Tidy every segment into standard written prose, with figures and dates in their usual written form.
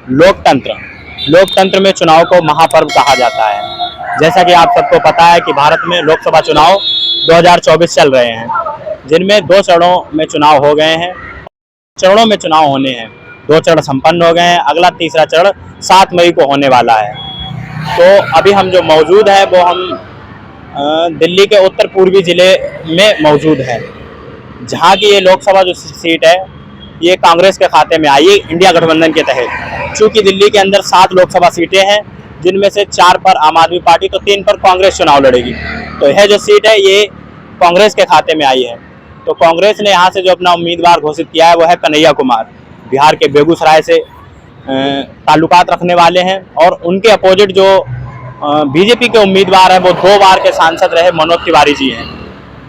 लोकतंत्र में चुनाव को महापर्व कहा जाता है। जैसा कि आप सबको पता है कि भारत में लोकसभा चुनाव 2024 चल रहे हैं, जिनमें 2 चरणों में चुनाव हो गए हैं। चरणों में चुनाव होने हैं, 2 चरण संपन्न हो गए हैं, अगला तीसरा चरण 7 मई को होने वाला है। तो अभी हम जो मौजूद है वो हम दिल्ली के उत्तर पूर्वी ज़िले में मौजूद है, जहाँ की ये लोकसभा जो सीट है ये कांग्रेस के खाते में आई है इंडिया गठबंधन के तहत। चूँकि दिल्ली के अंदर 7 लोकसभा सीटें हैं, जिनमें से 4 पर आम आदमी पार्टी तो 3 पर कांग्रेस चुनाव लड़ेगी। तो यह जो सीट है ये कांग्रेस के खाते में आई है। तो कांग्रेस ने यहाँ से जो अपना उम्मीदवार घोषित किया है वो है कन्हैया कुमार, बिहार के बेगूसराय से ताल्लुकात रखने वाले हैं। और उनके अपोजिट जो बीजेपी के उम्मीदवार हैं वो 2 बार के सांसद रहे मनोज तिवारी जी हैं,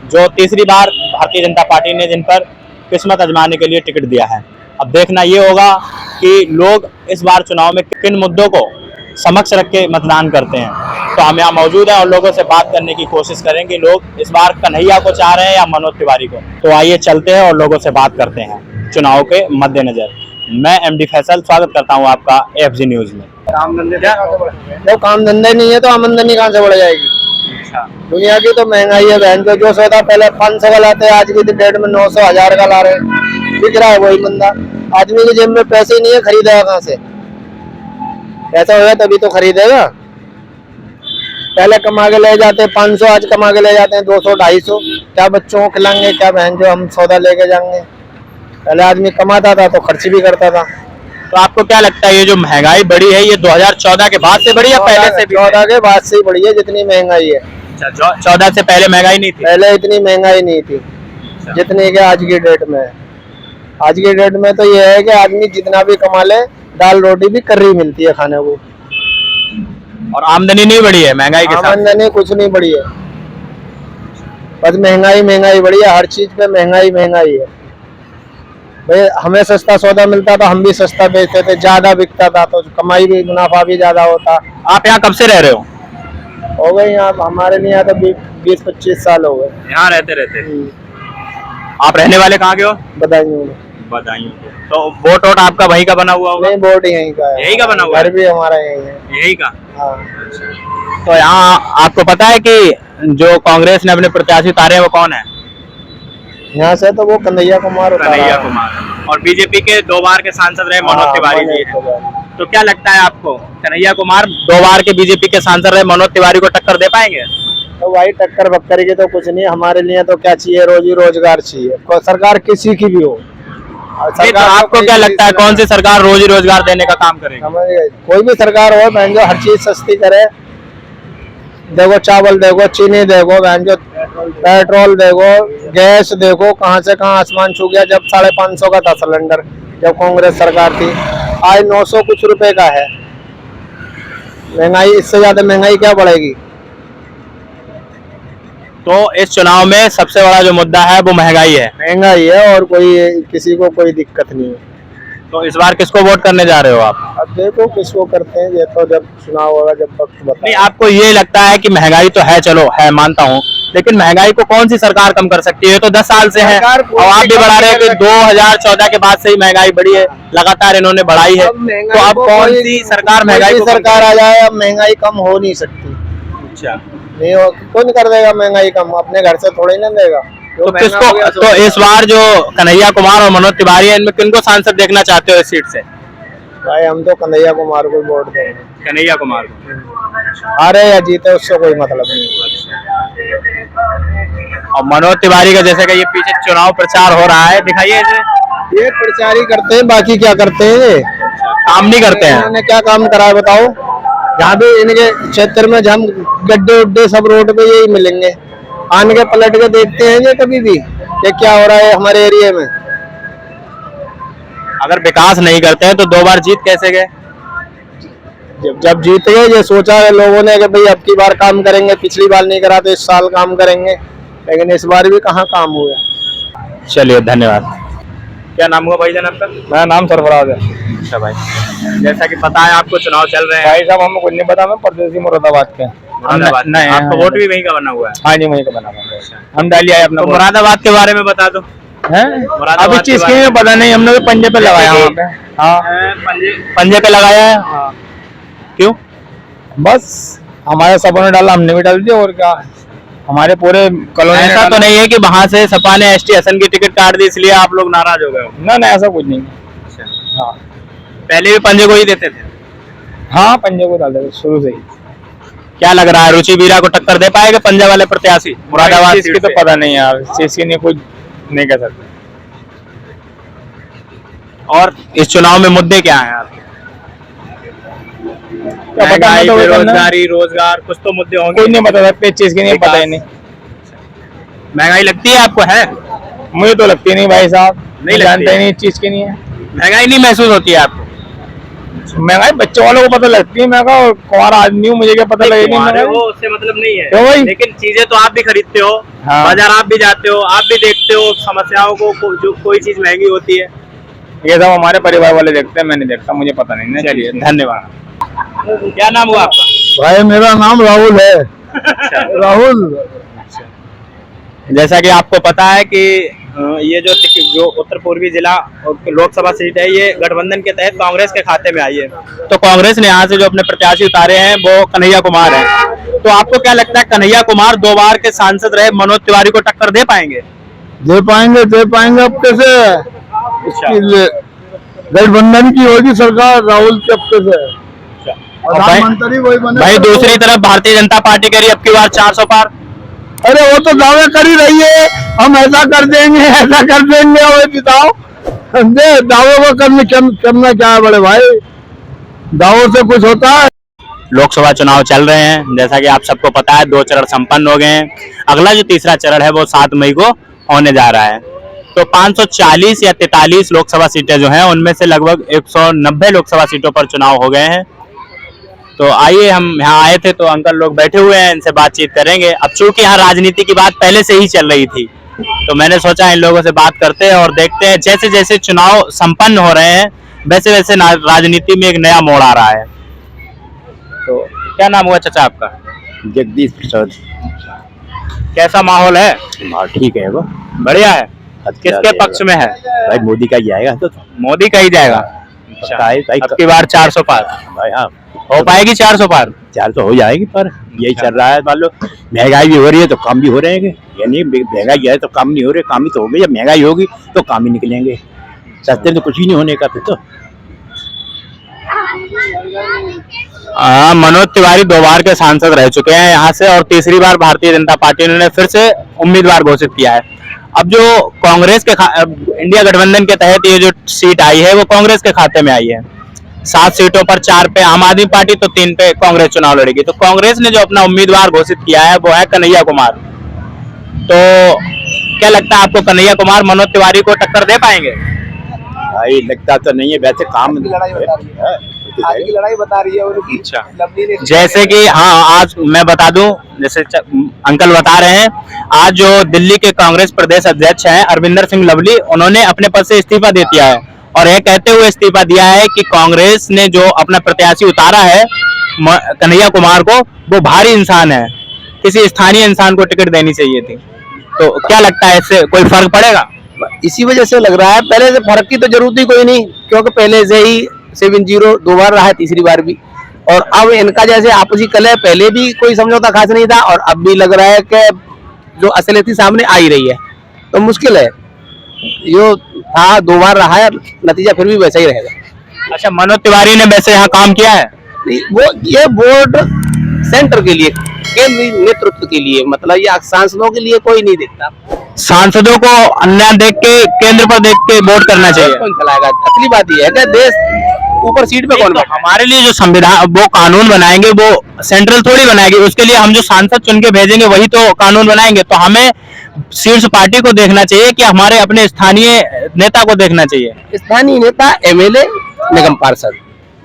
जो तीसरी बार भारतीय जनता पार्टी ने जिन पर किस्मत आजमाने के लिए टिकट दिया है। अब देखना ये होगा कि लोग इस बार चुनाव में किन मुद्दों को समक्ष रख के मतदान करते हैं। तो हम यहाँ मौजूद हैं और लोगों से बात करने की कोशिश करेंगे, लोग इस बार कन्हैया को चाह रहे हैं या मनोज तिवारी को। तो आइए चलते हैं और लोगों से बात करते हैं चुनाव के मद्देनजर। मैं एमडी फैसल स्वागत करता हूँ आपका एफजी न्यूज में। काम धंधे जब काम धंधे नहीं है तो आमदनी कहाँ से बढ़ जाएगी। दुनिया की तो महंगाई है बहन, जो सौदा पहले 500 का लाते आज की डेट में 900 1000 का ला रहे, बिक रहा है वही बंदा। आदमी की जेब में पैसे नहीं है, खरीदेगा कहाँ से? पैसा होगा तभी तो खरीदेगा। पहले कमा के ले जाते 500, आज कमा के ले जाते हैं 200 250। क्या बच्चों को खिलाएंगे, क्या बहन जो हम सौदा लेके जाएंगे। पहले आदमी कमाता था तो खर्च भी करता था। तो आपको क्या लगता है ये जो महंगाई बढ़ी है ये 2014 के बाद से बढ़ी या पहले से? 14 के बाद से ही बढ़ी है जितनी महंगाई है। 14 से पहले महंगाई नहीं थी? पहले इतनी महंगाई नहीं थी जितनी के आज की डेट में। आज की डेट में तो ये है कि आदमी जितना भी कमा ले, दाल रोटी भी कर्री मिलती है खाने को। और आमदनी नहीं बढ़ी है महंगाई के साथ? आमदनी कुछ नहीं बढ़ी है, बस महंगाई बढ़ी है। हर चीज पे महंगाई है भाई। हमें सस्ता सौदा मिलता था, हम भी सस्ता बेचते थे, ज्यादा बिकता था तो कमाई भी, मुनाफा भी ज्यादा होता। आप यहाँ कब से रह रहे हो? हो गए यहाँ हमारे लिए तो 20-25 साल हो गए यहाँ रहते। आप रहने वाले कहाँ के हो? बदायूं। तो बोट वोट आपका वहीं का बना हुआ होगा? नहीं, बोट यहीं का है। यहीं का बना हुआ है? घर भी हमारा यहीं है। यहीं का? हाँ। तो यहाँ आपको पता है कि जो कांग्रेस ने अपने प्रत्याशी उतारे हैं वो कौन है? यहाँ से तो वो कन्हैया कुमार। और बीजेपी के 2 बार के सांसद रहे मनोज तिवारी जी। तो क्या लगता है आपको कन्हैया कुमार 2 बार के बीजेपी के सांसद रहे मनोज तिवारी को टक्कर दे पाएंगे? तो भाई टक्कर बक्कर की तो कुछ नहीं, हमारे लिए तो क्या चाहिए, रोजी रोजगार चाहिए, सरकार किसी की भी हो। तो आपको क्या लगता है कौन सी सरकार रोजी रोजगार देने का काम करेगी? कोई भी सरकार हो बहन जो हर चीज सस्ती करे। देखो चावल देखो, चीनी देखो बहन जो, पेट्रोल देखो, गैस देखो, कहाँ से कहाँ आसमान छू गया। जब 550 का था सिलेंडर जब कांग्रेस सरकार थी, आज 900 कुछ रुपए का है। महंगाई, इससे ज्यादा महंगाई क्या बढ़ेगी? तो इस चुनाव में सबसे बड़ा जो मुद्दा है वो महंगाई है और कोई किसी को कोई दिक्कत नहीं है। तो इस बार किसको वोट करने जा रहे हो आप? अब देखो किसको करते हैं, ये तो जब चुनाव होगा जब वक्त बताएगा। नहीं, आपको ये लगता है कि महंगाई तो है, चलो है मानता हूँ, लेकिन महंगाई को कौन सी सरकार कम कर सकती है? तो 10 साल से है और आप भी बढ़ा रहे हैं कि 2014 के बाद से ही महंगाई बढ़ी है, लगातार इन्होंने बढ़ाई है। तो अब कौन सी सरकार महंगाई सरकार आ जाए, अब महंगाई कम हो नहीं सकती। अच्छा, नहीं हो, कौन कर देगा महंगाई कम? अपने घर से थोड़ी ना देगा। तो किसको? तो इस बार जो कन्हैया कुमार और मनोज तिवारी है, इनमें किनको सांसद देखना चाहते हो इस सीट से? भाई हम तो कन्हैया कुमार को वोट देंगे। कन्हैया कुमार को? हारे या जीते उससे कोई मतलब नहीं। और मनोज तिवारी का जैसे कि ये पीछे चुनाव प्रचार हो रहा है, दिखाइए इसे। ये प्रचार ही करते हैं, बाकी क्या करते हैं? काम नहीं करते हैं। इन्होंने क्या काम करा है बताओ? जहाँ भी इनके क्षेत्र में जहाँ गड्ढे उड्डे सब रोड पे यही मिलेंगे। आन के पलट के देखते हैं ये कभी भी कि क्या हो रहा है हमारे एरिया में? अगर विकास नहीं करते हैं तो 2 बार जीत कैसे गए? जब जीत गए ये सोचा है लोगों ने कि भाई अब की बार काम करेंगे, पिछली बार नहीं करा तो इस साल काम करेंगे, लेकिन इस बार भी कहाँ काम हुआ। चलिए धन्यवाद। क्या नाम हुआ भाईजान आपका? मेरा नाम सरफराज है। अच्छा भाई, जैसा कि पता है आपको चुनाव चल रहे हैं। भाई साहब हमें कुछ नहीं पता, मैं परदेसी मुरादाबाद के। नहीं, आपका वोट भी वहीं का बना हुआ है? हाँ जी, वहीं का बना हुआ है। हम डालिए अपना। तो मुरादाबाद के बारे में बता दो। अभी चीज की पता नहीं, हमने तो पंजे पे लगाया वहाँ पे। हाँ पंजे पे लगाया है। हाँ, क्यों? बस हमारे सपा ने डाला, हमने भी डाल दिया, और क्या। हमारे पूरे कॉलोनी ऐसा तो नहीं है कि वहां से सपा ने एसटी हसन की टिकट काट दी इसलिए आप लोग नाराज हो गए हो? ना ना, ऐसा कुछ नहीं। हाँ पहले भी पंजे को ही देते थे? हाँ, पंजे को डाल देते शुरू से ही। क्या लग रहा है, रुचि वीरा को टक्कर दे पाएगा पंजा वाले प्रत्याशी मुरादाबाद इस चीज की तो पता नहीं यार, इस चीज की नहीं, कुछ नहीं कह सकते। और इस चुनाव में मुद्दे क्या हैं आपके? महंगाई, तो बेरोजगारी, रोजगार, कुछ तो मुद्दे होंगे। कुछ नहीं बता सकते, इस चीज की नहीं, पता ही नहीं। महंगाई लगती है आपको? है? मुझे तो लगती नहीं भाई साहब, नहीं जानते लगती ही नहीं, इस चीज की नहीं है। महंगाई नहीं महसूस होती है आपको? महंगाई बच्चों वालों को पता लगती है, मैं कहा कुंवारा आदमी हूँ, मुझे क्या पता लगेगी तुम्हारे महंगाई? वो उससे मतलब नहीं है। क्यों भाई? लेकिन चीजें तो आप भी खरीदते हो, हाँ। बाजार आप भी जाते हो, आप भी देखते हो समस्याओं को, जो कोई चीज महंगी होती है। ये सब हमारे परिवार वाले देखते हैं, मैं नहीं देखता, मुझे पता नहीं। चलिए धन्यवाद। क्या नाम हुआ आपका? भाई मेरा नाम राहुल है। राहुल। जैसा कि आपको पता है कि ये जो उत्तर पूर्वी जिला लोकसभा सीट है, ये गठबंधन के तहत कांग्रेस के खाते में आई है। तो कांग्रेस ने यहाँ से जो अपने प्रत्याशी उतारे हैं वो कन्हैया कुमार हैं। तो आपको क्या लगता है, कन्हैया कुमार 2 बार के सांसद रहे मनोज तिवारी को टक्कर दे पाएंगे? दे पाएंगे अब कैसे? गठबंधन की होगी सरकार, राहुल के अब कैसे? प्रधानमंत्री वही बने। भाई दूसरी तरफ भारतीय जनता पार्टी कह रही है अब की बार 400 पार। अरे वो तो दावे कर ही रही है, हम ऐसा कर देंगे, ऐसा कर देंगे। और बताओ, दावों को करना क्या है बड़े भाई? दावों से कुछ होता है? लोकसभा चुनाव चल रहे हैं, जैसा कि आप सबको पता है 2 चरण संपन्न हो गए हैं। अगला जो तीसरा चरण है वो 7 मई को होने जा रहा है। तो 540 या 43 लोकसभा सीटें जो हैं उनमें से लगभग 190 लोकसभा सीटों पर चुनाव हो गए हैं। तो आइए, हम यहाँ आए थे तो अंकल लोग बैठे हुए हैं, इनसे बातचीत करेंगे। अब चूंकि यहाँ राजनीति की बात पहले से ही चल रही थी तो मैंने सोचा इन लोगों से बात करते हैं और देखते हैं जैसे जैसे चुनाव संपन्न हो रहे हैं वैसे वैसे राजनीति में एक नया मोड़ आ रहा है। तो क्या नाम हुआ चाचा आपका? जगदीश प्रसाद। कैसा माहौल है? ठीक है वो, बढ़िया है। किसके पक्ष में है? भाई मोदी का ही आएगा। तो मोदी का ही जाएगा। अब की बार 400 पार भाई, हाँ हो पाएगी? 400 पार 400 हो जाएगी, पर यही चल रहा है। मान लो महंगाई भी हो रही है तो काम भी हो रहे हैं, यानी महंगाई है तो काम नहीं हो रहे, काम ही तो हो गई। जब महंगाई होगी तो काम ही निकलेंगे, सस्ते तो कुछ ही नहीं होने का फिर तो। मनोज तिवारी 2 बार के सांसद रह चुके हैं यहाँ से और तीसरी बार भारतीय जनता पार्टी ने फिर से उम्मीदवार घोषित किया है। अब जो कांग्रेस के इंडिया गठबंधन के तहत ये जो सीट आई है वो कांग्रेस के खाते में आई है। 7 सीटों पर 4 पे आम आदमी पार्टी तो 3 पे कांग्रेस चुनाव लड़ेगी। तो कांग्रेस ने जो अपना उम्मीदवार घोषित किया है वो है कन्हैया कुमार। तो क्या लगता है आपको, कन्हैया कुमार मनोज तिवारी को टक्कर दे पाएंगे? भाई लगता तो नहीं है, वैसे काम आज की लड़ाई बता रही है उनकी। अच्छा, जैसे कि हाँ, आज मैं बता दूं, जैसे अंकल बता रहे हैं, आज जो दिल्ली के कांग्रेस प्रदेश अध्यक्ष हैं अरविंदर सिंह लवली, उन्होंने अपने पद से इस्तीफा दे दिया है और यह कहते हुए इस्तीफा दिया है कि कांग्रेस ने जो अपना प्रत्याशी उतारा है कन्हैया कुमार को, वो भारी इंसान है, किसी स्थानीय इंसान को टिकट देनी चाहिए थी। तो क्या लगता है, इससे कोई फर्क पड़ेगा? इसी वजह से लग रहा है, पहले से फर्क की तो जरूरत ही कोई नहीं, क्योंकि पहले से ही 7-0 2 बार रहा है, तीसरी बार भी। और अब इनका जैसे आपसी कलह, पहले भी कोई समझौता खास नहीं था और अब भी लग रहा है कि जो असलियत सामने आ ही रही है। तो मुश्किल है, जो था 2 बार रहा है, नतीजा फिर भी वैसा ही रहेगा। अच्छा, मनोज तिवारी ने वैसे यहाँ काम किया है? वो ये बोर्ड सेंटर के लिए, केंद्रीय नेतृत्व के लिए, मतलब ये सांसदों के लिए कोई नहीं देखता। सांसदों को अन्य देख के, केंद्र पर देख के वोट करना चाहिए। कौन चलाएगा? असली बात ये है कि देश ऊपर सीट पे कौन बैठा है? हमारे लिए जो संविधान, वो कानून बनाएंगे, वो सेंट्रल थोड़ी बनाएगी। उसके लिए हम जो सांसद चुन के भेजेंगे वही तो कानून बनाएंगे। तो हमें शीर्ष पार्टी को देखना चाहिए कि हमारे अपने स्थानीय नेता को देखना चाहिए। स्थानीय नेता, एमएलए, निगम पार्षद,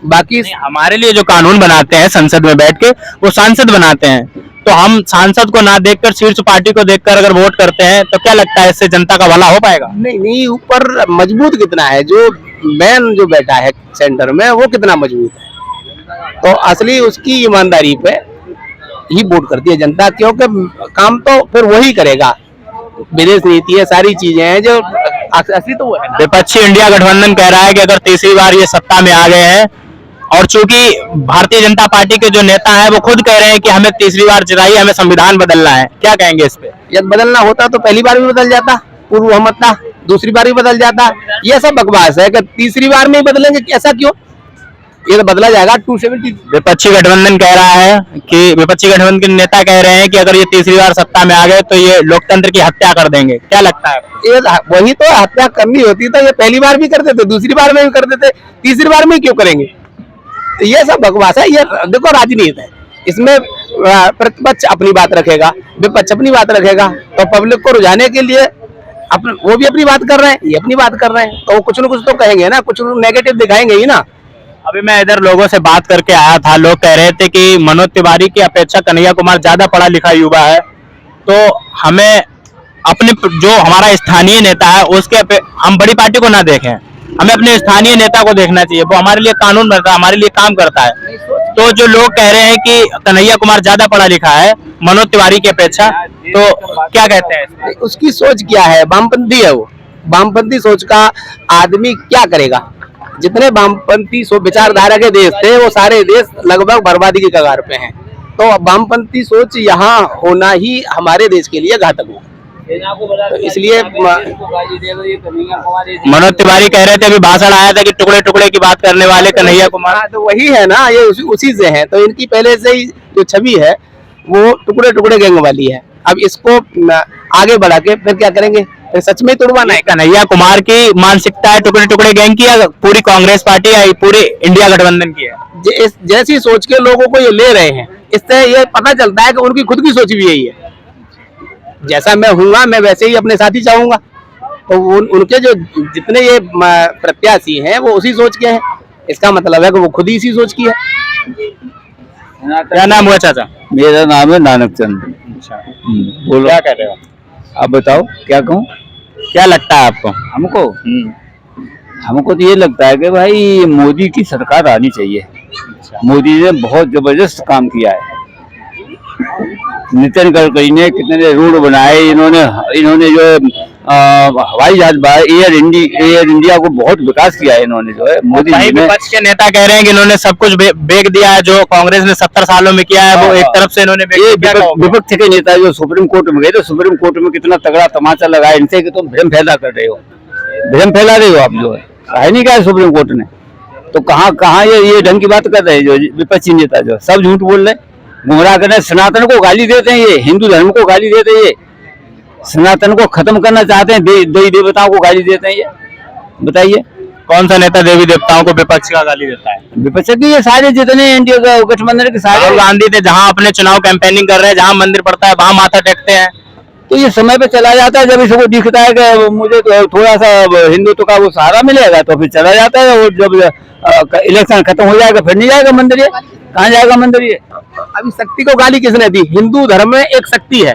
बाकी हमारे लिए जो कानून बनाते हैं संसद में बैठ के, वो सांसद बनाते हैं। तो हम सांसद को ना देखकर शीर्ष पार्टी को देखकर अगर वोट करते हैं तो क्या लगता है, इससे जनता का भला हो पाएगा? नहीं, ऊपर मजबूत कितना है, जो मैन जो बैठा है सेंटर में वो कितना मजबूत है, तो असली उसकी ईमानदारी पे ही वोट करती है जनता, क्योंकि काम तो फिर वही करेगा। विदेश नीति है, सारी चीजें हैं जो असली तो वो है ना। विपक्षी इंडिया गठबंधन कह रहा है कि अगर तीसरी बार ये सत्ता में आ गए हैं, और चूंकि भारतीय जनता पार्टी के जो नेता हैं वो खुद कह रहे हैं कि हमें तीसरी बार जिताइए, हमें संविधान बदलना है, क्या कहेंगे इस पे? यदि बदलना होता तो पहली बार भी बदल जाता, पूर्व बहुमत था, दूसरी बार भी बदल जाता। ये सब बकवास है कि तीसरी बार में ही बदलेंगे, ऐसा क्यों? ये तो बदला जाएगा 270। विपक्षी गठबंधन कह रहा है कि विपक्षी गठबंधन के नेता कह रहे हैं कि अगर ये तीसरी बार सत्ता में आ गए तो ये लोकतंत्र की हत्या कर देंगे, क्या लगता है आपको? ये वही तो हत्या करनी होती तो ये पहली बार भी करते थे, दूसरी बार में भी करते थे, तीसरी बार में क्यों करेंगे? तो ये सब बकवास है। ये देखो राजनीति है, इसमें प्रतिपक्ष अपनी बात रखेगा, विपक्ष अपनी बात रखेगा, तो पब्लिक को रुझाने के लिए वो भी अपनी बात कर रहे हैं, ये अपनी बात कर रहे हैं, तो वो कुछ न कुछ तो कहेंगे ना, कुछ नेगेटिव दिखाएंगे ही ना। अभी मैं इधर लोगों से बात करके आया था, लोग कह रहे थे कि मनोज तिवारी की अपेक्षा कन्हैया कुमार ज्यादा पढ़ा लिखा युवा है, तो हमें अपने जो हमारा स्थानीय नेता है उसके हम बड़ी पार्टी को ना देखें, हमें अपने स्थानीय नेता को देखना चाहिए, वो हमारे लिए कानून बनता है, हमारे लिए काम करता है। तो जो लोग कह रहे हैं कि कन्हैया कुमार ज्यादा पढ़ा लिखा है मनोज तिवारी की अपेक्षा, तो क्या कहते हैं? उसकी सोच क्या है? वामपंथी है वो, वामपंथी सोच का आदमी क्या करेगा? जितने वामपंथी विचारधारा के देश थे वो सारे देश लगभग बर्बादी की कगार पे हैं, तो वामपंथी सोच यहाँ होना ही हमारे देश के लिए घातक हो, तो इसलिए मनोज तिवारी कह रहे थे, अभी भाषण आया था कि टुकड़े टुकड़े की बात करने वाले कन्हैया कुमार, तो वही है ना, ये उसी से है, तो इनकी पहले से ही जो छवि है वो टुकड़े टुकड़े गैंग वाली है। अब इसको आगे बढ़ा के फिर क्या करेंगे? फिर सच में तोड़वाना है। कन्हैया कुमार की मानसिकता है टुकड़े टुकड़े गैंग की, या पूरी कांग्रेस पार्टी या पूरी इंडिया गठबंधन की है? जैसी सोच के लोगों को ये ले रहे हैं, इससे ये पता चलता है कि उनकी खुद की सोच भी यही है। जैसा मैं हूँगा मैं वैसे ही अपने साथी चाहूंगा, तो उनके जो जितने ये प्रत्याशी हैं वो उसी सोच के हैं, इसका मतलब है कि वो खुद ही इसी सोच की है। क्या नाम हुआ चाचा? मेरा नाम है नानक चंद। बोलो, क्या कह रहे हो? आप बताओ क्या कहूँ? क्या लगता है आपको? हमको तो ये लगता है कि भाई मोदी की सरकार आनी चाहिए। मोदी ने बहुत जबरदस्त काम किया है। नितिन गडकरी ने कितने रोड बनाए, इन्होंने जो हवाई जहाज एयर इंडिया को बहुत विकास किया है इन्होंने, जो है मोदी जी ने। विपक्ष के नेता कह रहे हैं कि इन्होंने सब कुछ बेच दिया है, जो कांग्रेस ने 70 सालों में किया है वो एक तरफ से इन्होंने विपक्ष के नेता जो सुप्रीम कोर्ट में गए, तो सुप्रीम कोर्ट में कितना तगड़ा तमाचा लगाया इनसे कि तुम भ्रम फैला कर रहे हो, भ्रम फैला रहे हो आप, जो है नहीं क्या सुप्रीम कोर्ट ने, तो कहाँ ये ढंग की बात कर रहे हैं जो विपक्षी नेता, जो सब झूठ बोल रहे, गुमराह कर रहे हैं। सनातन को गाली देते हैं, ये हिंदू धर्म को गाली देते हैं, ये सनातन को खत्म करना चाहते हैं, देवी देवताओं को गाली देते हैं। ये बताइए कौन सा नेता देवी देवताओं को विपक्ष का गाली देता है? विपक्ष के ये सारे जितने इंडिया गठबंधन के सारे। राहुल गांधी थे, जहां अपने चुनाव कैंपेनिंग कर रहे हैं, जहां मंदिर पड़ता है वहां माथा टेकते हैं, तो ये समय पे चला जाता है, जब इसको दिखता है कि मुझे तो थोड़ा सा हिंदुत्व का वो सहारा मिलेगा तो फिर चला जाता है, और जब इलेक्शन खत्म हो जाएगा फिर नहीं जाएगा मंदिर, ये कहाँ जाएगा मंदिर? ये अभी शक्ति को गाली किसने दी? हिंदू धर्म में एक शक्ति है,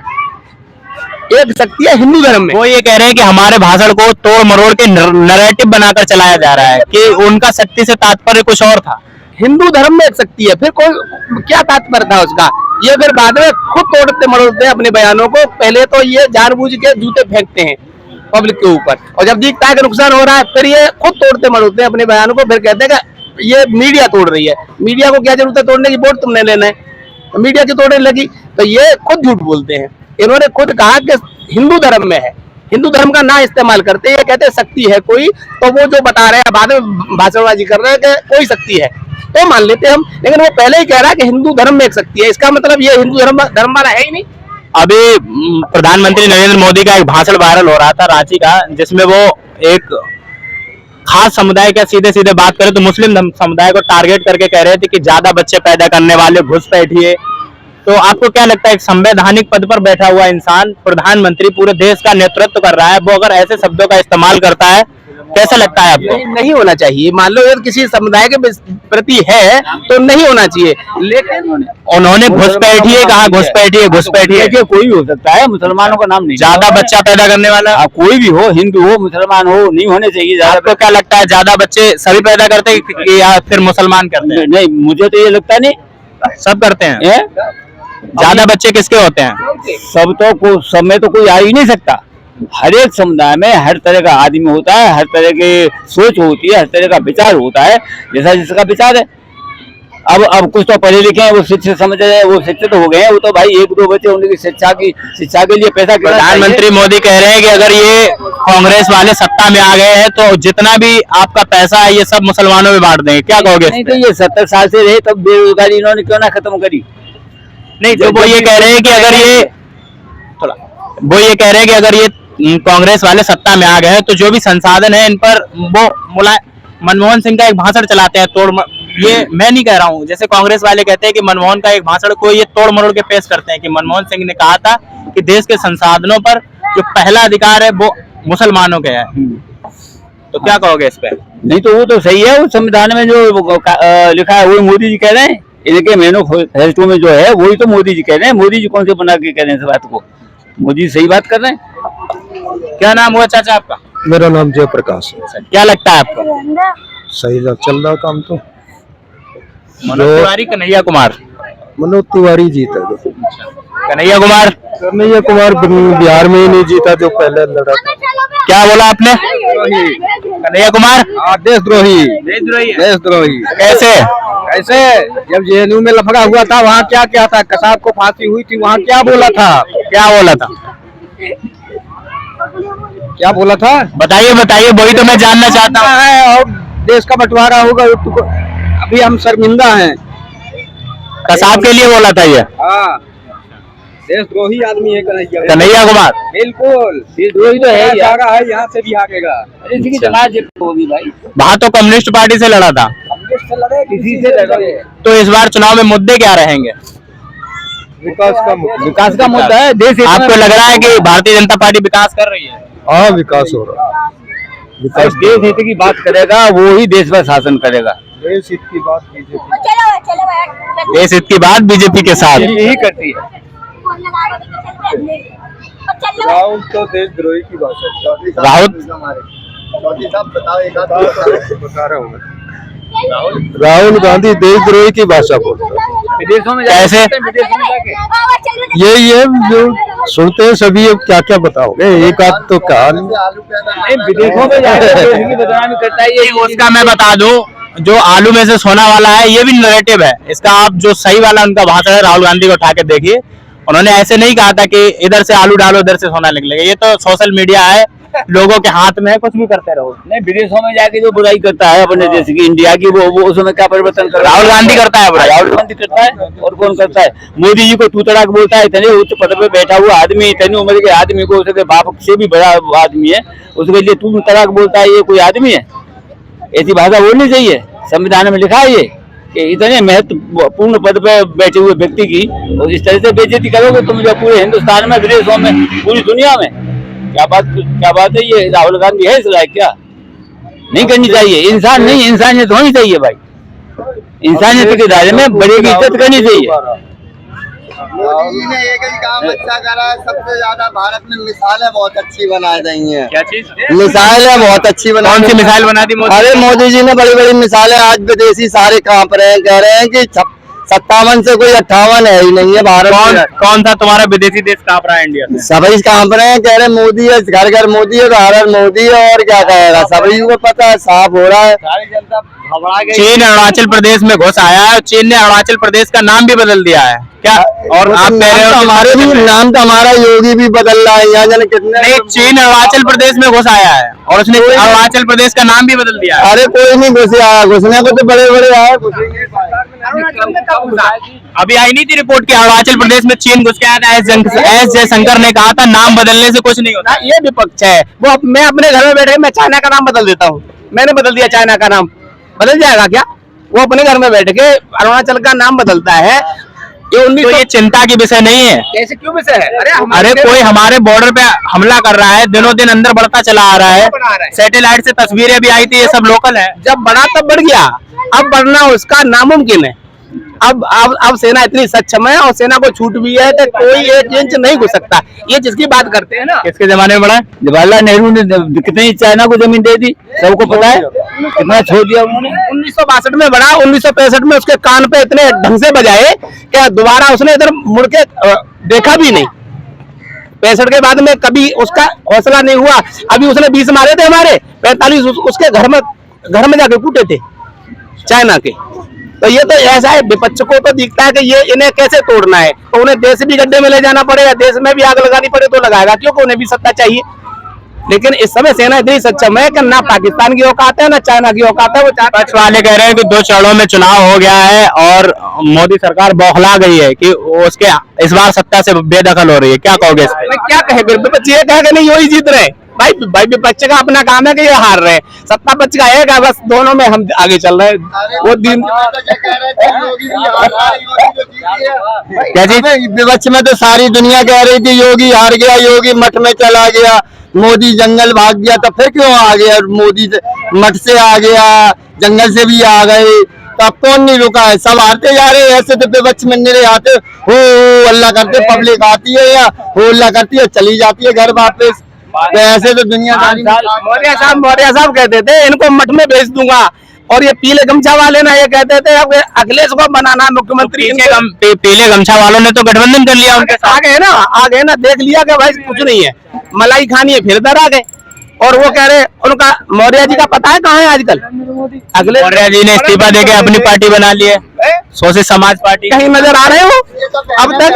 एक शक्ति है हिंदू धर्म में। वो ये कह रहे हैं कि हमारे भाषण को तोड़ मरोड़ के नैरेटिव बनाकर चलाया जा रहा है कि उनका शक्ति से तात्पर्य कुछ और था। हिंदू धर्म में एक शक्ति है, फिर कौन क्या तात्पर्य था उसका? ये फिर बाद में खुद तोड़ते मरोड़ते हैं अपने बयानों को, पहले तो ये जानबूझ के जूते फेंकते हैं पब्लिक के ऊपर, और जब दिखता है कि नुकसान हो रहा है फिर ये खुद तोड़ते मरोड़ते हैं अपने बयानों को, फिर कहते हैं कि ये मीडिया तोड़ रही है। मीडिया को क्या जरूरत है तोड़ने की? वोट तुमने लेना है, तो मीडिया की तोड़ने लगी, तो ये खुद झूठ बोलते हैं। इन्होंने खुद कहा कि हिंदू धर्म में है, हिंदू धर्म का ना इस्तेमाल करते, ये कहते शक्ति है कोई, तो वो जो बता रहे हैं बाद में भाषणबाजी कर रहे हैं कि कोई शक्ति है तो मान लेते हम, लेकिन वो पहले ही कह रहा है कि हिंदू धर्म में एक शक्ति है, इसका मतलब ये हिंदू धर्म वाला है ही नहीं। अभी प्रधानमंत्री नरेंद्र मोदी का एक भाषण वायरल हो रहा था रांची का, जिसमें वो एक खास समुदाय का सीधे सीधे बात करें तो मुस्लिम समुदाय को टारगेट करके कह रहे थे कि ज्यादा बच्चे पैदा करने वाले घुसपैठिए। तो आपको क्या लगता है, एक संवैधानिक पद पर बैठा हुआ इंसान, प्रधानमंत्री पूरे देश का नेतृत्व कर रहा है, वो अगर ऐसे शब्दों का इस्तेमाल करता है, कैसा लगता है आपको? नहीं होना चाहिए। मान लो यदि किसी समुदाय के प्रति है तो नहीं होना चाहिए, लेकिन उन्होंने घुसपैठिए कहा, घुसपैठिए कोई भी हो सकता है, मुसलमानों का नाम नहीं। ज्यादा बच्चा पैदा करने वाला कोई भी हो, हिंदू हो मुसलमान हो, नहीं होने चाहिए। आपको क्या लगता है, ज्यादा बच्चे सभी पैदा करते हैं या फिर मुसलमान करते हैं? नहीं, मुझे तो ये लगता नहीं, सब करते हैं। ज्यादा बच्चे किसके होते हैं? सब में तो कोई आ ही नहीं सकता, हर एक समुदाय में हर तरह का आदमी होता है, हर तरह की सोच होती है, हर तरह का विचार होता है, जैसा जिसका विचार है। अब कुछ तो पढ़े लिखे हैं, वो शिक्षित समझ रहे हैं, वो शिक्षित हो गए हैं, वो तो भाई एक दो बच्चे उनकी शिक्षा के लिए पैसा। प्रधानमंत्री मोदी कह रहे हैं कि अगर ये कांग्रेस वाले सत्ता में आ गए हैं तो जितना भी आपका पैसा है ये सब मुसलमानों में बांट देंगे, क्या कहोगे? नहीं, तो ये 70 साल से रहे तब बेरोजगारी इन्होंने क्यों ना खत्म करी? नहीं, तो वो ये कह रहे हैं कि अगर ये कांग्रेस वाले सत्ता में आ गए हैं तो जो भी संसाधन है इन पर वो मनमोहन सिंह का एक भाषण चलाते हैं ये मैं नहीं कह रहा हूँ, जैसे कांग्रेस वाले कहते हैं कि मनमोहन का एक भाषण को ये तोड़ मरोड़ के पेश करते हैं कि मनमोहन सिंह ने कहा था कि देश के संसाधनों पर जो पहला अधिकार है वो मुसलमानों के है। तो क्या कहोगे इस पे? नहीं, तो वो तो सही है, उस संविधान में जो लिखा है वही मोदी जी कह रहे हैं, इनके मैनिफेस्टो में जो है वही तो मोदी जी कह रहे हैं। मोदी जी कौन से बना के कह रहे हैं इस बात को? मोदी जी सही बात कर रहे हैं। क्या नाम हुआ चाचा आपका? मेरा नाम जयप्रकाश है। क्या लगता है आपको? सही चल रहा काम तो। मनोज तिवारी, कन्हैया कुमार? मनोज तिवारी जीता है। कन्हैया कुमार बिहार में ही नहीं जीता जो पहले लड़ा था। क्या बोला आपने? कन्हैया कुमार देशद्रोही। कैसे? ऐसे जब जेएनयू में लफड़ा हुआ था वहाँ क्या क्या था, कसाब को फांसी हुई थी, वहाँ क्या बोला था? बताइए वही तो मैं जानना चाहता हूँ। और देश का बंटवारा होगा, अभी हम शर्मिंदा हैं। कसाब के लिए बोला था ये? हाँ, देशद्रोही आदमी है कन्हैया कुमार। बिल्कुल देशद्रोही तो है, यहाँ से भी हारेगा। वहाँ तो कम्युनिस्ट पार्टी से लड़ा था, किसी से लड़े। तो इस बार चुनाव में मुद्दे क्या रहेंगे? विकास का मुद्दा है। देश आपको लग रहा है कि भारतीय जनता पार्टी विकास कर रही है? हाँ, विकास हो रहा है। विकास देश हित की बात करेगा वो ही देश पर शासन करेगा। देश हित की बात देश हित की बात बीजेपी के साथ यही करती है। राहुल तो देशद्रोही की भाषा। राहुल गांधी देशद्रोही की भाषा बोलता है। विदेशों में कैसे? यही है जो सुनते हैं सभी। अब क्या क्या बताओगे, एक आध तो कहानी। विदेशों में जाकर बदनामी करता है ये। उसका मैं बता दूं, जो आलू में से सोना वाला है ये भी नैरेटिव है इसका। आप जो सही वाला उनका भाषण है राहुल गांधी को उठा के देखिए, उन्होंने ऐसे नहीं कहा था कि इधर से आलू डालो इधर से सोना निकलेगा। ये तो सोशल मीडिया है, लोगों के हाथ में है, कुछ भी करते रहो। नहीं, विदेशों में जाके जो बुराई करता है अपने देश की, इंडिया की, वो उसमें क्या परिवर्तन कर? राहुल गांधी करता है बुराई। राहुल गांधी करता है, और कौन करता है? मोदी जी को तू तड़ाक बोलता है। इतने उच्च पद पे बैठा हुआ आदमी, इतनी उम्र के आदमी को, उसके बाप से भी बड़ा आदमी है, उसके लिए तू तड़ाक बोलता है, ये कोई आदमी है? ऐसी भाषा बोलनी चाहिए। संविधान में लिखा है ये कि इतने महत्वपूर्ण पद पे बैठे हुए व्यक्ति की और इस तरह से बेइज्जती करोगे तुम जो पूरे हिंदुस्तान में, विदेशों में, पूरी दुनिया में। क्या बात है ये? राहुल गांधी है इस लायक? क्या नहीं करनी चाहिए? इंसान नहीं, इंसानियत होनी चाहिए भाई। इंसानियत के दायरे में बड़े की इज्जत करनी चाहिए। मोदी जी ने एक ही काम अच्छा करा है, सबसे ज्यादा भारत में मिसालें बहुत अच्छी बनाई गई हैं। क्या चीज? मिसाइलें बहुत अच्छी बनाई। कौन सी मिसाइल बना दी मोदी? अरे मोदी जी ने बड़ी बड़ी मिसाइलें। आज विदेशी सारे कांप रहे हैं, कह रहे हैं कि 57 से कोई 58 है ही नहीं है भारत में। कौन सा तुम्हारा विदेशी देश कांप रहा है इंडिया से? सभी कांप रहे हैं, कह रहे मोदी है, घर घर मोदी है, हर हर मोदी है, और क्या कहेगा? सभी को पता है, साफ हो रहा है। सारी जनता घबरा गई। चीन अरुणाचल प्रदेश में घुस आया है, चीन ने अरुणाचल प्रदेश का नाम भी बदल दिया है क्या? और आप कह रहे हो हमारे भी नाम तो हमारा योगी भी बदल रहा है, यहाँ जाने कितने। नहीं, चीन अरुणाचल प्रदेश में घुस आया है और उसने अरुणाचल प्रदेश का नाम भी बदल दिया है। अरे कोई नहीं घुसे आया, घुसने को तो बड़े बड़े आए। अभी आई नहीं थी रिपोर्ट कि अरुणाचल प्रदेश में चीन घुस के आया था। एस जयशंकर ने कहा था नाम बदलने से कुछ नहीं होता। ये विपक्ष है। वो मैं अपने घर में बैठे मैं चाइना का नाम बदल देता हूँ, मैंने बदल दिया चाइना का नाम, बदल जाएगा क्या? वो अपने घर में बैठ के अरुणाचल का नाम बदलता है। ये चिंता की विषय नहीं है। कैसे क्यों विषय है? अरे कोई हमारे बॉर्डर पे हमला कर रहा है, दिनों दिन अंदर बढ़ता चला आ रहा है। सैटेलाइट से तस्वीरें भी आई थी, ये सब लोकल है। जब बढ़ा तब बढ़ गया, अब बढ़ना उसका नामुमकिन है। अब सेना इतनी सक्षम है और सेना को छूट भी है तो कोई 1 इंच नहीं घुस सकता। ये जिसकी बात करते हैं ना, किसके जमाने में बढ़ा? जवाहरलाल नेहरू ने कितनी चाइना को जमीन दे दी, सबको पता है। कितना छोड़ दिया उन्होंने। 1962 में बढ़ा, 1965 में उसके कान पे इतने ढंग से बजाए कि दोबारा उसने इधर मुड़ के देखा भी नहीं। 65 के बाद में कभी उसका हौसला नहीं हुआ। अभी उसने 20 मारे थे हमारे, 45 उसके घर में जाके कूटे थे चाइना के। तो ये तो ऐसा है, विपक्ष को तो दिखता है कि ये इन्हें कैसे तोड़ना है, तो उन्हें देश भी गड्ढे में ले जाना पड़ेगा, देश में भी आग लगानी पड़े तो लगाएगा, क्योंकि उन्हें भी सत्ता चाहिए। लेकिन इस समय सेना इतनी सक्षम है कि ना पाकिस्तान की औकात है ना चाइना की औकात है। वो विपक्ष वाले कह रहे हैं कि 2 चरणों में चुनाव हो गया है और मोदी सरकार बौखला गई है कि उसके इस बार सत्ता से बेदखल हो रही है, क्या कहोगे इस पे? क्या कहे, विपक्ष ये कहे कि नहीं वही जीत रहे। भाई विपक्ष का अपना काम है कि ये हार रहे, सत्ता पक्ष का है कि बस दोनों में हम आगे चल रहे हैं। वो दिन विपक्ष में तो सारी दुनिया कह रही थी योगी हार गया, योगी मठ में चला गया, मोदी जंगल भाग गया, तो फिर क्यों आ गया? मोदी मठ से आ गया, जंगल से भी आ गए, तो अब कौन नहीं रुका है? सब हारते जा रहे हैं। ऐसे तो विपक्ष में नहीं आते, हो अल्लाह करते, पब्लिक आती है या हो अल्लाह करती है चली जाती है घर वापस। तो ऐसे तो दुनियादारी। मौर्य साहब कहते थे इनको मठ में भेज दूंगा, और ये पीले गमछा वाले ना ये कहते थे अब अखिलेश को बनाना मुख्यमंत्री। पीले गमछा वालों ने तो गठबंधन कर लिया, उनके आ गए ना, देख लिया कि भाई कुछ नहीं है, मलाई खानी है, फिर इधर आ गए। और वो कह रहे उनका मौर्य जी का पता है कहाँ है आजकल? अगले मौर्य जी ने इस्तीफा देके अपनी पार्टी बना ली है, सोशलिस्ट समाज पार्टी। कहीं नजर आ रहे हो अब तक?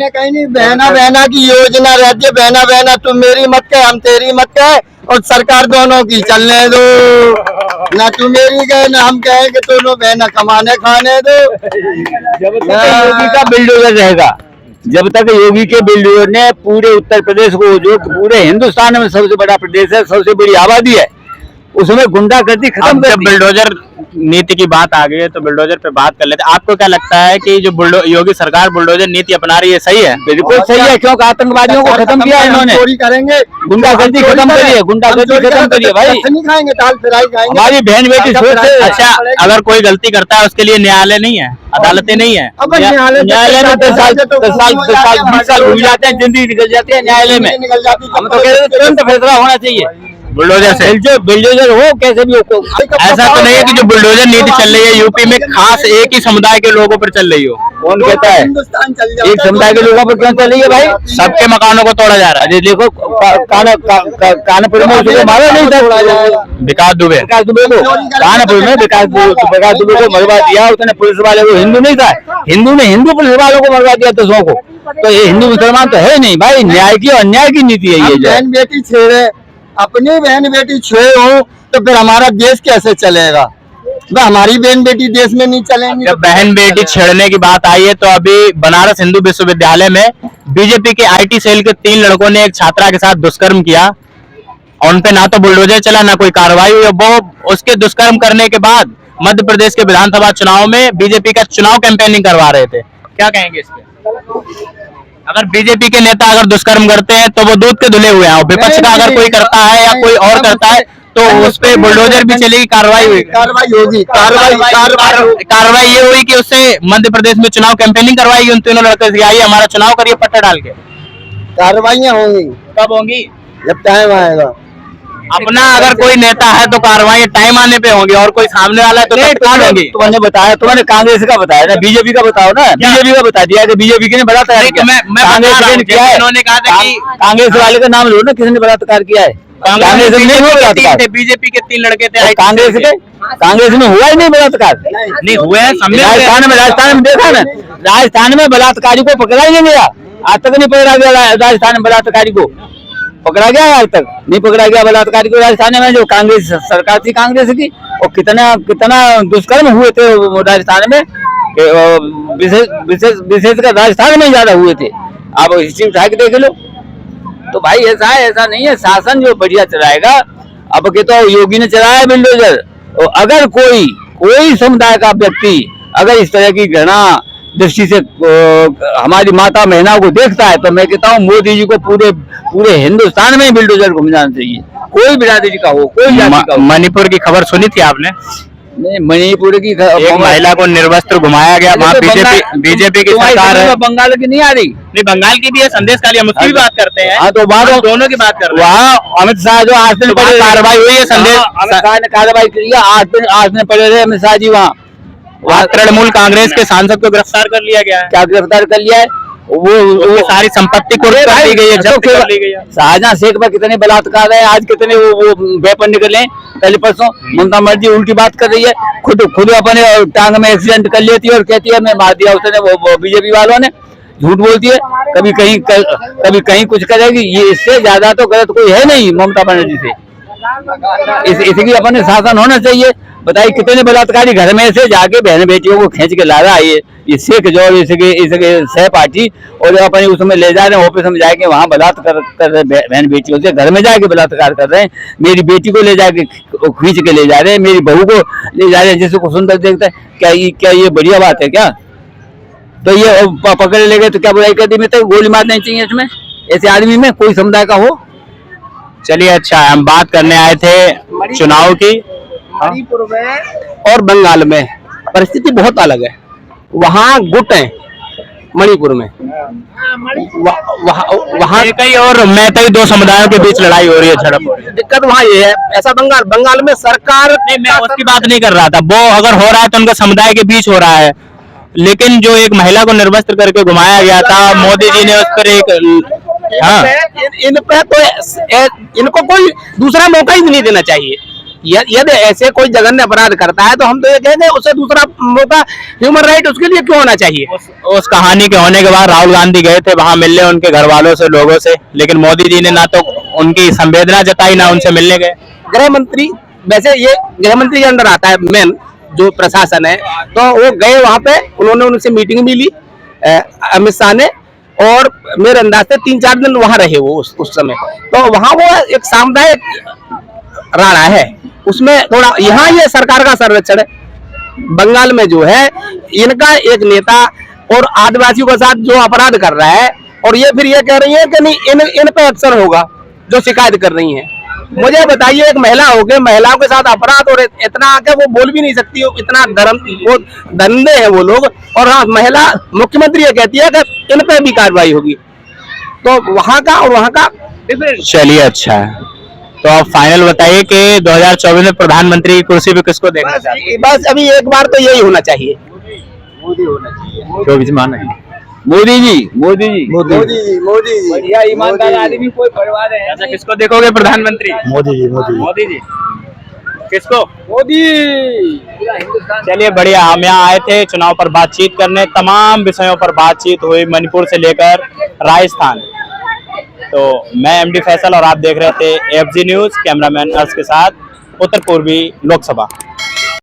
कहीं नहीं, बहना बहना की योजना रहती है, बहना बहना तुम मेरी मत कहे हम तेरी मत कहे, और सरकार दोनों की चलने दो, ना तू मेरी कहे ना हम कहे कि दोनों बहना कमाने खाने दो। जब तक योगी का बिल्डोजर रहेगा, जब तक योगी के बिल्डोजर ने पूरे उत्तर प्रदेश को, जो पूरे हिंदुस्तान में सबसे बड़ा प्रदेश है, सबसे बड़ी आबादी है, उसमें गुंडागर्दी खत्म कर दी। बिल्डोजर नीति की बात आ गई है तो बिल्डोजर पे बात कर लेते हैं। आपको क्या लगता है कि जो योगी सरकार बुलडोजर नीति अपना रही है सही है? बिल्कुल सही है, क्योंकि आतंकवादियों को खत्म किया इन्होंने, चोरी करेंगे, गुंडागर्दी खत्म करिए, गुंडागर्दी खत्म करिए भाई। नहीं खाएंगे, दाल फ्राई खाएंगे। हमारी बहन बेटी सोच से अच्छा, अगर कोई गलती करता है उसके लिए न्यायालय नहीं है, अदालतें नहीं है? न्यायालय में 10 साल 20 साल घूम जाते हैं, जिंदगी निकल जाती है न्यायालय में। हम तो कहते हैं तुरंत फैसला होना चाहिए बुलडोजर से। बिल्डोजर हो कैसे भी हो। ऐसा तो नहीं है कि जो बुलडोजर नीति चल रही है यूपी में खास एक ही समुदाय के लोगों पर चल रही हो? कौन कहता है? हिंदुस्तान चल जाता है, एक समुदाय के लोगों पर क्यों चल रही है भाई? सबके मकानों को तोड़ा जा रहा है। अरे देखो कानपुर में उसको मारा नहीं था, विकास दुबे को कानपुर में विकास दुबे को मरवा दिया उसने, पुलिस वाले को। हिंदू नहीं था, हिंदू ने हिंदू पुलिस वालों को मरवा दिया 10 को। तो ये हिंदू मुसलमान तो है नहीं भाई, न्याय की और अन्याय की नीति है ये। बहन बेटी छेड़े, अपनी बहन बेटी छुए हो तो फिर हमारा देश कैसे चलेगा? हमारी बहन बेटी देश में नहीं चलेंगी। जब बहन बेटी छेड़ने की बात आई है तो अभी बनारस हिंदू विश्वविद्यालय में बीजेपी के IT सेल के 3 लड़कों ने एक छात्रा के साथ दुष्कर्म किया और उनपे ना तो बुलडोजर चला ना कोई कार्रवाई हुई। वो उसके दुष्कर्म करने के बाद मध्य प्रदेश के विधानसभा चुनाव में बीजेपी का चुनाव कैंपेनिंग करवा रहे थे। क्या कहेंगे इस पे? अगर बीजेपी के नेता अगर दुष्कर्म करते हैं तो वो दूध के धुले हुए हैं, और विपक्ष का अगर कोई करता है या कोई और करता है तो उस पे बुलडोजर भी चलेगी, कार्रवाई होगी। कार्रवाई ये हुई कि उससे मध्य प्रदेश में चुनाव कैंपेनिंग करवाएगी उन 3 लड़के से, आइए हमारा चुनाव करिए पट्टा डाल के। कार्रवाइयाँ होंगी, कब होंगी? जब टाइम आएगा। अपना अगर कोई नेता है तो कार्रवाई टाइम आने पे होंगी, और कोई सामने वाला है तो तत्काल होगी। तुमने बताया, तुमने कांग्रेस का बताया ना, बीजेपी का बताओ ना। बीजेपी का बता दिया कि बीजेपी ने बलात्कार किया। कांग्रेस ने किया है, उन्होंने कहा था कि कांग्रेस वाले का नाम लो ना, किसने बलात्कार किया है? कांग्रेस में नहीं हुआ बलात्कार, बीजेपी के 3 लड़के थे। कांग्रेस में हुआ ही नहीं बलात्कार, नहीं हुए हैं। राजस्थान में देखा ना, राजस्थान में बलात्कारी को पकड़ा ही नहीं गया, आज तक नहीं पकड़ा गया राजस्थान में बलात्कारी को। पकड़ा गया आज तक नहीं पकड़ा गया बलात्कारी को राजस्थान में, जो कांग्रेस सरकार थी कांग्रेस की। और कितना दुष्कर्म हुए थे राजस्थान में, विशेषकर राजस्थान में ज्यादा हुए थे। आप हिस्ट्री उठा के देख लो। तो भाई ऐसा है, ऐसा नहीं है। शासन जो बढ़िया चलाएगा, अब के तो योगी ने चलाया बिल्डोजर। और अगर कोई समुदाय का व्यक्ति अगर इस तरह की घृणा दृष्टि से हमारी माता महिलाओं को देखता है तो मैं कहता हूँ मोदी जी को पूरे हिंदुस्तान में बिल्डोजर घूम जाना चाहिए, कोई बिरादरी का हो, कोई जाति का हो। मणिपुर की खबर सुनी थी आपने? नहीं, मणिपुर की एक महिला को निर्वस्त्र घुमाया गया, वहाँ बीजेपी की सरकार है। बंगाल की नहीं आ रही? नहीं, बंगाल की भी है, संदेश काली, हम उसकी भी बात करते हैं। हाँ, तो वहाँ दोनों की बात कर रहे हैं। वहाँ अमित शाह जो 8 दिन पहले कार्रवाई हुई है, संदेश अमित शाह ने कार्रवाई की है, 8 दिन पहले रहे अमित शाह जी वहाँ तृणमूल कांग्रेस के सांसद को गिरफ्तार कर लिया गया है। क्या गिरफ्तार कर लिया है? वो सारी संपत्ति को कर ली गई है, जब्त कर ली गई है। शाहजहां शेख पर कितने बलात्कार है, आज कितने वो वेपन निकले कल परसों। ममता बनर्जी उल्टी बात कर रही है, खुद अपने टांग में एक्सीडेंट कर लेती है और कहती है मैं मार दिया उसने, वो बीजेपी वालों ने झूठ बोलती है, कभी कहीं कुछ करेगी। ये इससे ज्यादा तो गलत कोई है नहीं ममता बनर्जी से। इसकी अपने शासन होना चाहिए। बताइए कितने बलात्कारी घर में से जाके बहन बेटियों को खींच के ला रहा है ये शेख जो इसके सह पार्टी, और अपने उसमें ले जा रहे हैं, ऑफिस में जाके वहाँ बलात्कार कर रहे बहन बेटियों से, घर में जाके बलात्कार कर रहे हैं। मेरी बेटी को ले जाके खींच के ले जा रहे हैं, मेरी बहू को ले जा रहे हैं, जिसको सुंदर देखता है। क्या ये बढ़िया बात है क्या? तो ये पकड़े ले गए तो क्या बुराई कर दी? में तो गोली मारनी चाहिए इसमें, ऐसे आदमी में कोई समुदाय का हो। चलिए अच्छा, हम बात करने आए थे चुनाव की। मणिपुर में और बंगाल में परिस्थिति बहुत अलग है। वहाँ गुट है मणिपुर में, वहाँ कई और मैतई दो समुदायों के बीच लड़ाई हो रही है, झड़प हो रही है। दिक्कत वहाँ ये है। ऐसा बंगाल में सरकार नहीं, मैं उसकी बात नहीं कर रहा था। वो अगर हो रहा है तो उनका समुदाय के बीच हो रहा है, लेकिन जो एक महिला को निर्वस्त्र करके घुमाया गया था, मोदी जी ने उस पर एक इन पे तो इनको कोई दूसरा मौका ही नहीं देना चाहिए। यदि ऐसे कोई जघन्य अपराध करता है तो हम तो ये कहेंगे उसे दूसरा मौका, ह्यूमन राइट उसके लिए क्यों होना चाहिए। उस कहानी के होने के बाद राहुल गांधी गए थे वहां मिलने उनके घर वालों से, लोगों से, लेकिन मोदी जी ने ना तो उनकी संवेदना जताई ना उनसे मिलने गए। गृह मंत्री, वैसे ये गृह मंत्री के अंदर आता है मेन जो प्रशासन है, तो वो गए वहां पे, उन्होंने उनसे मीटिंग भी ली अमित शाह ने, और मेरे अंदाज से 3-4 दिन वहां रहे वो उस समय। तो वहां वो एक सामुदायिक राणा है, उसमें थोड़ा यहाँ ये सरकार का सर्वेक्षण है। बंगाल में जो है इनका एक नेता और आदिवासियों के साथ जो अपराध कर रहा है, और ये फिर ये कह रही है कि नहीं इन पे एक्शन होगा जो शिकायत कर रही हैं। मुझे बताइए, एक महिला होके महिलाओं के साथ अपराध, और इतना आके वो बोल भी नहीं सकती, इतना वो धंधे हैं वो लोग, और हाँ महिला मुख्यमंत्री ये कहती है कि इन पे भी कार्रवाई होगी। तो वहाँ का और वहाँ का डिफरेंस। चलिए अच्छा है, तो आप फाइनल बताइए कि 2024 में प्रधानमंत्री की कुर्सी पे किसको देखना चाहते हैं? बस अभी एक बार तो यही होना चाहिए, मोदी होना चाहिए। 24 माना है मोदी जी बढ़िया ईमानदार आदमी कोई परवाह नहीं। अच्छा, किसको देखोगे प्रधानमंत्री? मोदी जी किसको? मोदी। चलिए बढ़िया, हम यहाँ आए थे चुनाव पर बातचीत करने, तमाम विषयों पर बातचीत हुई, मणिपुर से लेकर राजस्थान। तो मैं एमडी फैसल और आप देख रहे थे एफजी न्यूज, कैमरामैन अर्श के साथ, उत्तर पूर्वी लोकसभा।